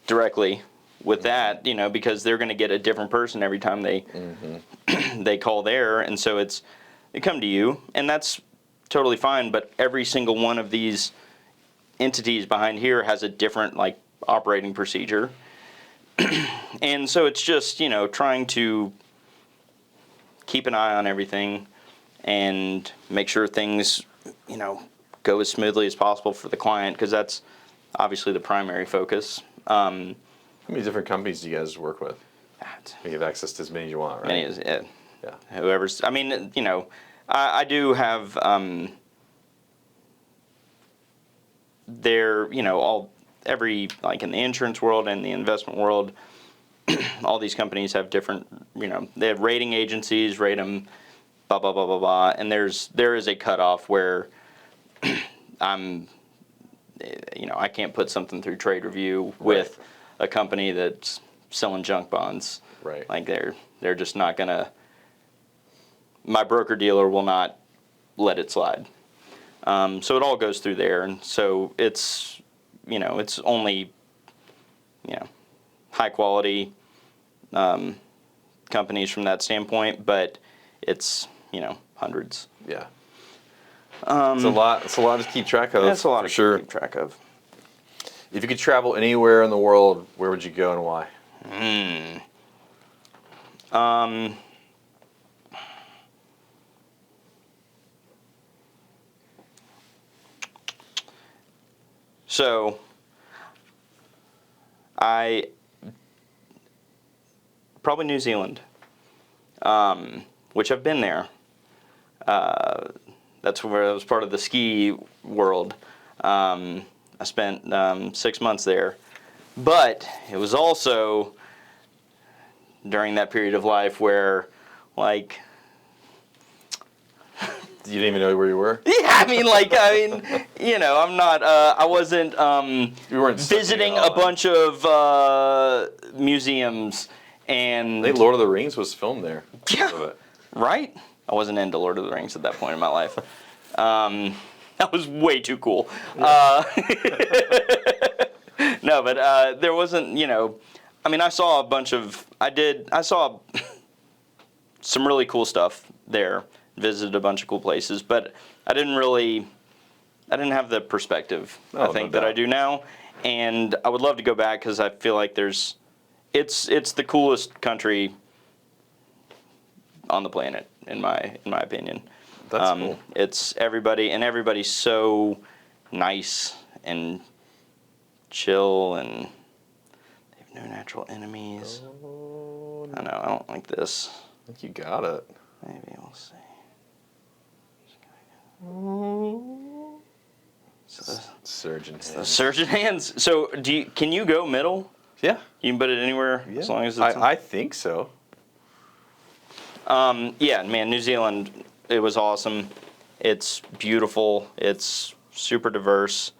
directly with that, because they're going to get a different person every time they they call there, and so they come to you, and that's totally fine. But every single one of these entities behind here has a different like operating procedure, and so it's just trying to keep an eye on everything and make sure things go as smoothly as possible for the client, because that's obviously the primary focus.
How many different companies do you guys work with? You have access to as many as you want, right?
Many is, yeah.
Yeah.
Whoever's, I do have, every, like in the insurance world and the investment world, all these companies have different, they have rating agencies, rate them, blah, blah, blah, blah, blah. And there is a cutoff where I can't put something through trade review with a company that's selling junk bonds.
Right.
Like they're just not gonna. My broker dealer will not let it slide. So it all goes through there, and so it's it's only high quality companies from that standpoint, but it's hundreds.
Yeah. It's a lot. It's a lot to keep track of.
That's a lot
for
to
sure.
keep track of.
If you could travel anywhere in the world, where would you go and why?
So probably New Zealand, which I've been there. That's where I was part of the ski world. I spent 6 months there. But it was also during that period of life where, like...
You didn't even know where you were?
Yeah, I'm not, I wasn't
You weren't
visiting
sucking it all
a bunch of museums and...
I think Lord of the Rings was filmed there.
Yeah. Right? I wasn't into Lord of the Rings at that point in my life. That was way too cool. Yeah. No, but there wasn't, I saw a bunch of, I saw some really cool stuff there, visited a bunch of cool places, but I didn't have the perspective, I think, that I do now, and I would love to go back because I feel like it's the coolest country on the planet, in my opinion.
That's cool.
It's everybody's so nice and chill, and they have no natural enemies.
Oh,
I know, I don't like this.
I think you got it.
Maybe we'll see.
Surgeon hands.
The surgeon hands. So can you go middle?
Yeah.
You can put it anywhere as long as it's...
I think so.
Yeah, man, New Zealand, it was awesome. It's beautiful. It's super diverse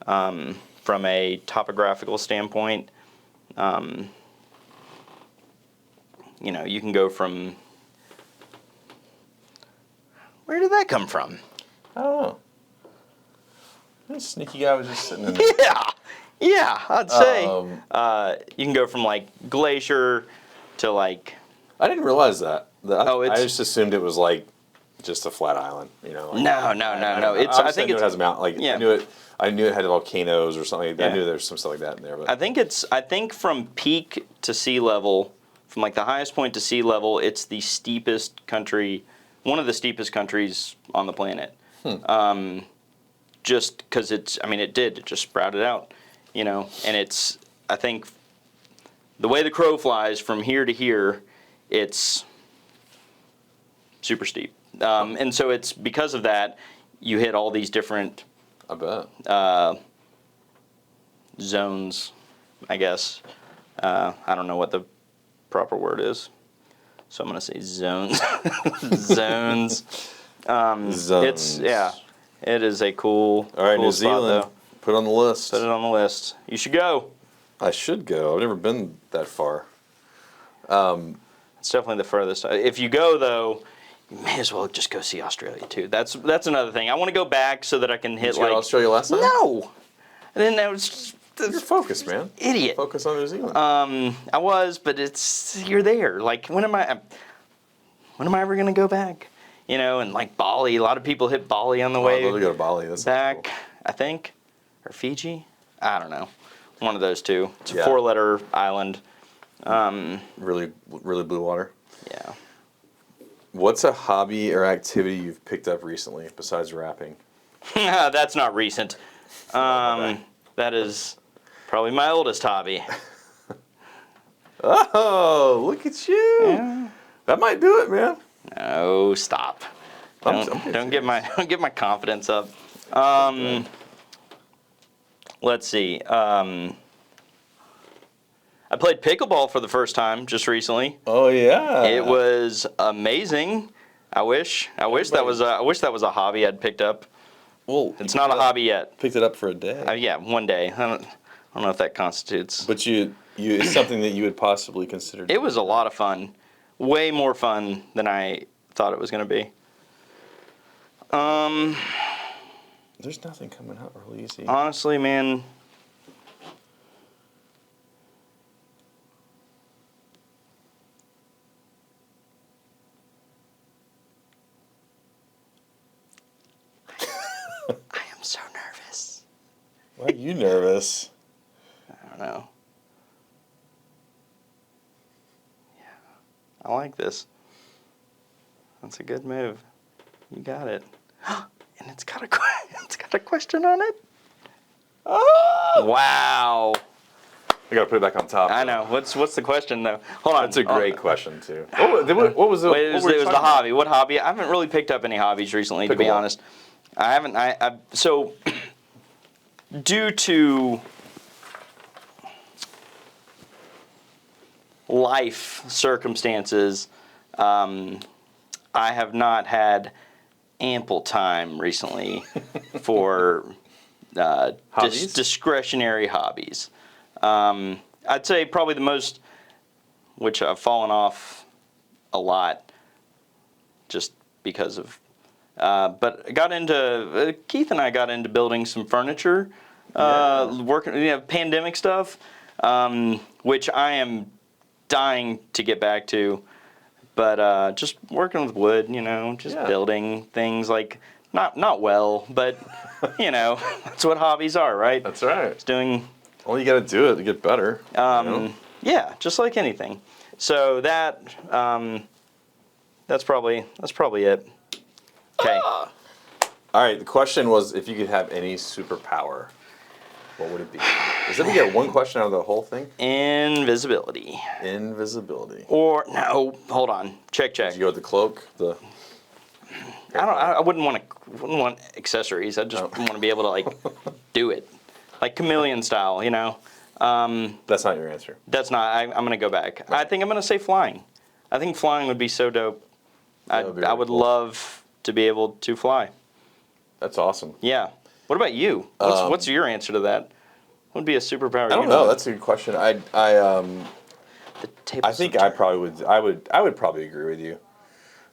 from a topographical standpoint. You can go from... Where did that come from?
I don't know. That sneaky guy was just sitting in there.
Yeah, I'd say. You can go from, like, glacier to, like...
I didn't realize that.
I
just assumed it was, like, just a flat island,
No.
I think it has a mountain. Like,
yeah.
I knew it had volcanoes or something.
Yeah.
I knew there was some stuff like that in there. But
I think from peak to sea level, from, like, the highest point to sea level, it's the steepest country, one of the steepest countries on the planet. Just because it just sprouted out, and it's, I think, the way the crow flies from here to here, it's super steep. And so it's because of that, you hit all these different
I bet.
zones, I guess. I don't know what the proper word is, so I'm going to say zones. Zones.
Zones.
It is a cool,
all right,
cool
New
spot,
Zealand.
though.
Put it on the list.
Put it on the list. You should go.
I should go. I've never been that far.
It's definitely the furthest. If you go, though, you may as well just go see Australia, too. That's another thing. I want to go back so that I can hit,
Did you go to Australia last time?
No! And then that was...
You're focused, man.
Idiot.
Focus on New Zealand.
I was, but you're there. Like, when am I ever going to go back? And like Bali, a lot of people hit Bali on the way
I'd love to go to Bali. That's
back,
cool.
I think. Or Fiji? I don't know. One of those two. It's a
Yeah.
4-letter island.
Really, really blue water.
Yeah.
What's a hobby or activity you've picked up recently besides rapping?
That's not recent. That is probably my oldest hobby.
Oh, look at you.
Yeah.
That might do it, man.
No, stop. Don't get my confidence up. Let's see. I played pickleball for the first time just recently.
Oh yeah.
It was amazing. I wish that was a hobby I'd picked up.
Well,
It's not a hobby yet.
Picked it up for a day.
Yeah, one day. I don't know if that constitutes.
But it's something that you would possibly consider.
It was a lot of fun. Way more fun than I thought it was going to be.
There's nothing coming out really easy.
Honestly, man. I am so nervous.
Why are you nervous?
I don't know. I like this. That's a good move. You got it. And it's got a question on it.
Oh!
Wow.
I gotta put it back on top.
I know. What's the question though? Hold on.
That's a great question too. What was the?
Wait, it was
what were you
the
talking about?
hobby. What hobby? I haven't really picked up any hobbies recently, to be
Pickleball.
honest. I haven't. So due to life circumstances, I have not had ample time recently for
Hobbies?
discretionary hobbies. I'd say probably the most, which I've fallen off a lot just because of, but I got into, Keith and I got into building some furniture, working, pandemic stuff, which I am dying to get back to, but just working with wood, just building things like, not well, but, that's what hobbies are, right?
That's right.
It's doing...
Well, you got to do it to get better.
Yeah, just like anything. So that's probably it. Okay.
All right. The question was, if you could have any superpower, what would it be? Is that we get one question out of the whole thing?
Invisibility.
Invisibility.
Or no, hold on. Check.
Did you go with the cloak?
I wouldn't want accessories. I just want to be able to like do it, like chameleon style.
That's not your answer.
That's not. I'm gonna go back. I think I'm gonna say flying. I think flying would be so dope. I
would be really
would
cool.
love to be able to fly.
That's awesome.
Yeah. What about you? What's your answer to that? What would be a superpower?
I don't know. That's a good question.
The
I think I probably would. I would probably agree with you.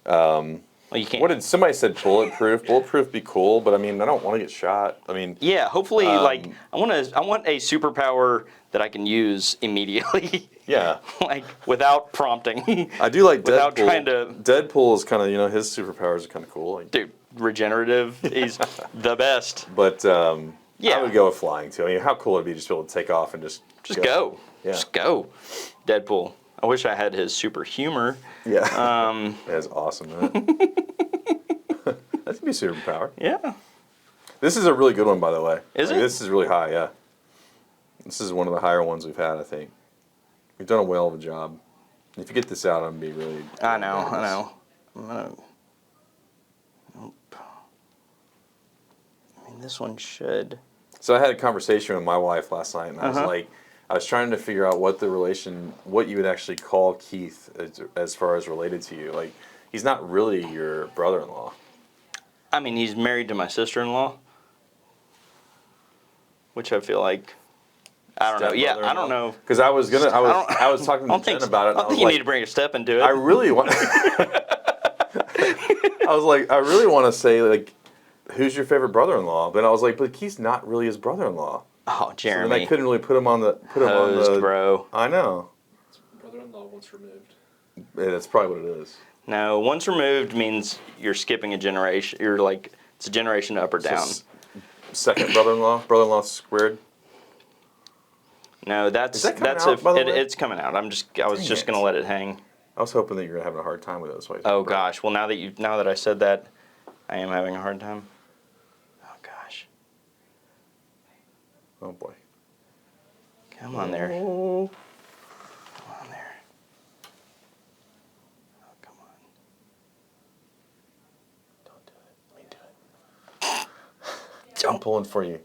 Well, you can't.
What did somebody said? Bulletproof. Bulletproof be cool, but I mean, I don't want to get shot. I mean,
Yeah. Hopefully, I want a superpower that I can use immediately.
yeah.
Like without prompting.
I do like Deadpool.
Without trying to-
Deadpool is kind of his superpowers are kind of cool. Like,
Dude, regenerative. He's the best.
but
Yeah.
I would go with flying too. I mean, how cool would it be just to be able to take off and just
Go.
Yeah.
Just go. Deadpool. I wish I had his super humor.
Yeah. That's awesome. Isn't it? That could be a superpower.
Yeah.
This is a really good one, by the way.
Is it?
This is really high. Yeah. This is one of the higher ones we've had. I think we've done a well of a job. If you get this out, I'm gonna be really.
I know. I'm gonna. Nope. I mean, this one should.
So I had a conversation with my wife last night, and I was like, I was trying to figure out what you would actually call Keith as far as related to you. Like, he's not really your brother-in-law.
I mean, he's married to my sister-in-law, which I feel like. I don't know. Yeah, I don't know.
Because I was talking to Jen about it. And
I don't think you need to bring a step into it.
I really want. I was like, I really want to say like, who's your favorite brother-in-law? But I was like, but Keith's not really his brother-in-law.
Oh,
So
Jeremy.
then I couldn't really put him on the
Host, bro.
I know.
Brother-in-law once removed.
Yeah, that's probably what it is.
No, once removed means you're skipping a generation. You're like, it's a generation up or
So
down.
Second brother-in-law squared.
No, that's
Is that coming
that's
out, by the way?
it's coming out. I was
Dang
just
it.
gonna let it hang.
I was hoping that you were having a hard time with it. That's why.
Oh gosh. Well, now that I said that, I am having a hard time. Oh gosh.
Oh boy.
Come on there. Come
Oh.
on there. Oh, come on.
Don't do it. Let me do it. I'm pulling for you.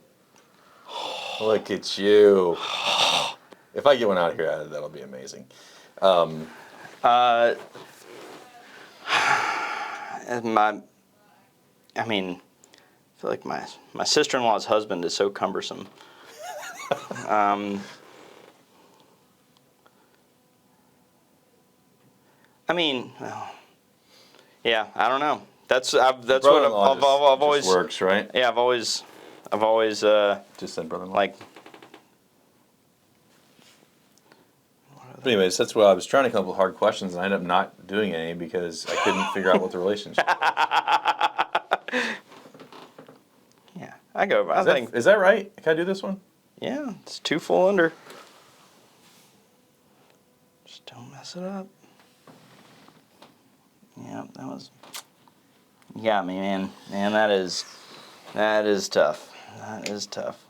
Look at you. If I get one out here, that'll be amazing.
I feel like my sister-in-law's husband is so cumbersome. Well, yeah, I don't know. That's what
Brother-in-law
I've always
just works, right?
Yeah, I've always
Just said brother-in-law.
like.
But anyways, that's what I was trying to come up with hard questions, and I ended up not doing any because I couldn't figure out what the relationship.
Yeah, I go. I think.
Is that right? Can I do this one?
Yeah, it's 2 full under. Just don't mess it up. Yeah, that was. You got me, man. Man, that is tough. That is tough.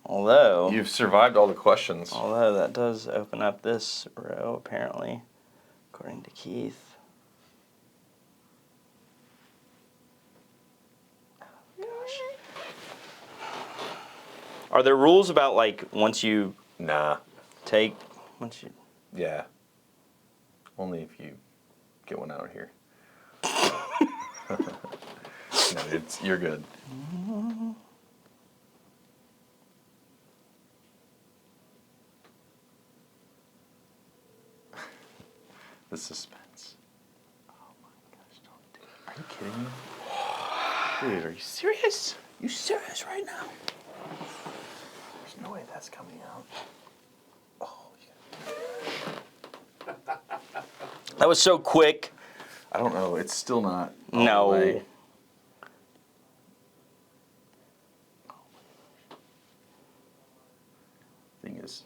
Although
You've survived all the questions.
Although that does open up this row, apparently, according to Keith. Oh, gosh. Are there rules about, like, once you
Nah.
once you...
Yeah. Only if you get one out here. No, you're good. The suspense. Oh my gosh, don't do it. Are you kidding me? Dude, are you serious?
You serious right now?
There's no way that's coming out. Oh, yeah.
That was so quick.
I don't know. It's still not. All
No.
the way. Thing is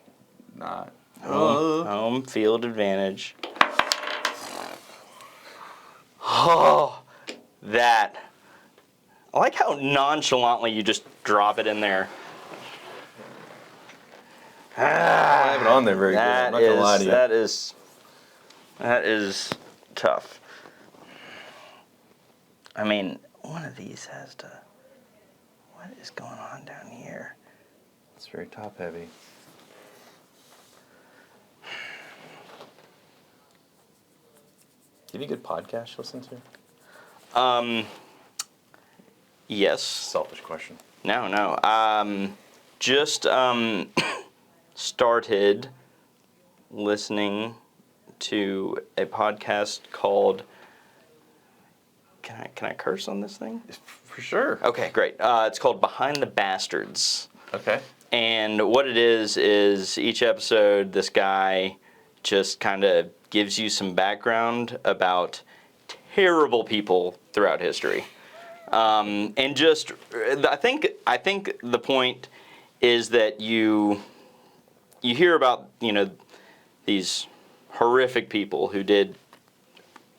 not.
Home field advantage. Oh, that. I like how nonchalantly you just drop it in there.
I have it on there very good. I'm not gonna lie to you.
That is tough. I mean, one of these has to. What is going on down here?
It's very top heavy. Do you have any good podcasts you listen to?
Yes.
Selfish question.
No. Just started listening to a podcast called. Can I curse on this thing?
For sure.
Okay, great. It's called Behind the Bastards.
Okay.
And what it is each episode, this guy just kind of gives you some background about terrible people throughout history. And just, I think the point is that you hear about, these horrific people who did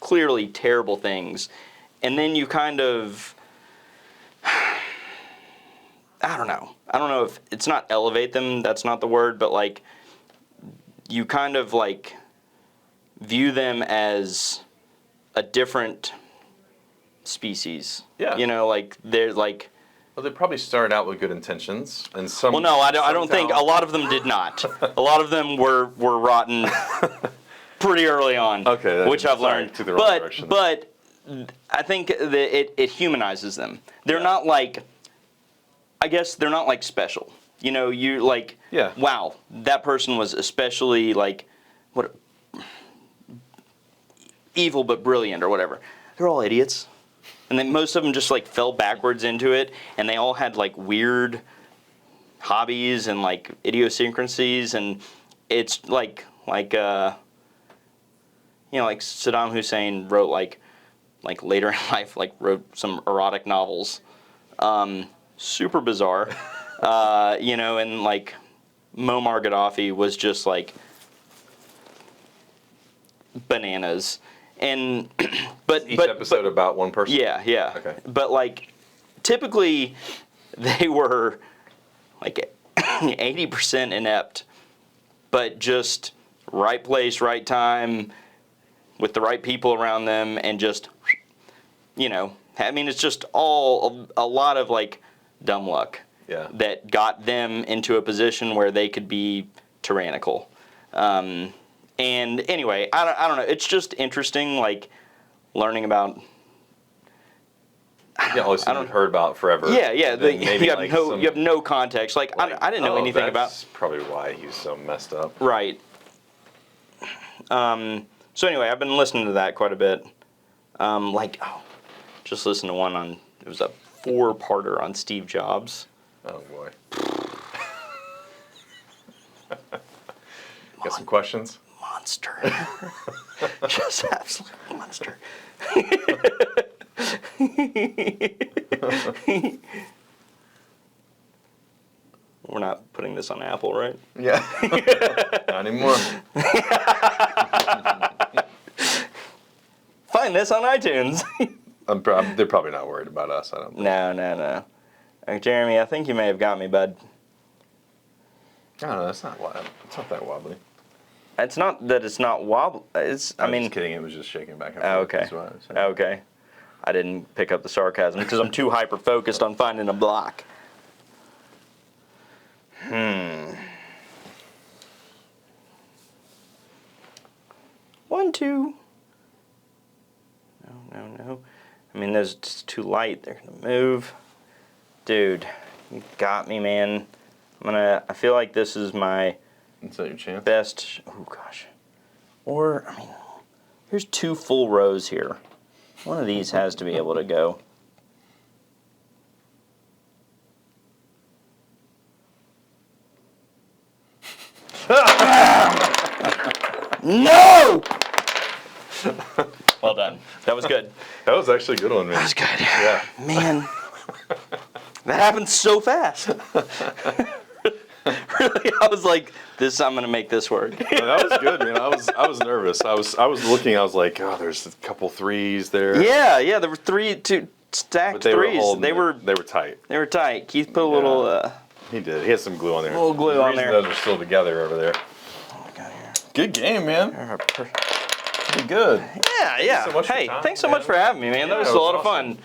clearly terrible things, and then you kind of, I don't know if it's not elevate them, that's not the word, but like, you kind of like view them as a different species.
Yeah.
Like they're like.
Well, they probably started out with good intentions, and some.
Well, no, I don't think a lot of them did not. A lot of them were rotten pretty early on.
Okay,
which I've learned.
To the wrong direction.
But I think that it humanizes them. They're not like. I guess they're not like special. You like.
Yeah.
Wow, that person was especially like, what. Evil but brilliant or whatever. They're all idiots. And then most of them just like fell backwards into it, and they all had like weird hobbies and like idiosyncrasies, and it's like Saddam Hussein wrote like later in life wrote some erotic novels, super bizarre, and like Muammar Gaddafi was just like bananas. And
Each episode about one person?
Yeah.
Okay.
But like typically they were like 80% inept, but just right place, right time, with the right people around them, and just I mean, it's just all a lot of like dumb luck.
Yeah.
That got them into a position where they could be tyrannical. And anyway, I don't know. It's just interesting, like learning about.
All things you've heard about forever.
Yeah.
Maybe
you have no context. Like I didn't know anything about.
That's probably why he's so messed up.
Right. So anyway, I've been listening to that quite a bit. Just listened to one on. It was a 4-parter on Steve Jobs.
Oh boy. Got some questions?
Monster. Just absolute monster. We're not putting this on Apple, right?
Yeah. Not anymore.
Find this on iTunes.
They're probably not worried about us, I don't think.
No. Jeremy, I think you may have got me, bud.
I don't know. That's not wild. It's not that wobbly.
It's not that it's not wobble. It's. I mean,
just kidding. It was just shaking back and
oh,
forth.
okay.
Is what I was saying.
Okay. I didn't pick up the sarcasm because I'm too hyper focused on finding a block. 1, 2. No. I mean, those it's too light. They're gonna move. Dude, you got me, man. I feel like this is my
Is that your chance?
best. Oh gosh. Or I mean, here's 2 full rows here. One of these has to be able to go. No! Well done. That was good.
That was actually a good one, man.
That was good.
Yeah.
Man, that happened so fast. Really, I was like, "This, I'm gonna make this work."
That was good, man. I was nervous. I was looking. I was like, oh, there's a couple threes there.
Yeah. There were 2 stacked
But they were
threes.
holding
They
it.
were
They were tight.
tight. Keith put a little.
He did. He had some glue on there.
A little glue
The
on
reason
there.
Those are still together over there.
Oh, God, here.
Good game, man. Pretty good.
Yeah.
so much for
Hey,
your time,
thanks so much
man.
for having me, man. That
Yeah,
was
it
a
was
lot of
awesome.
fun.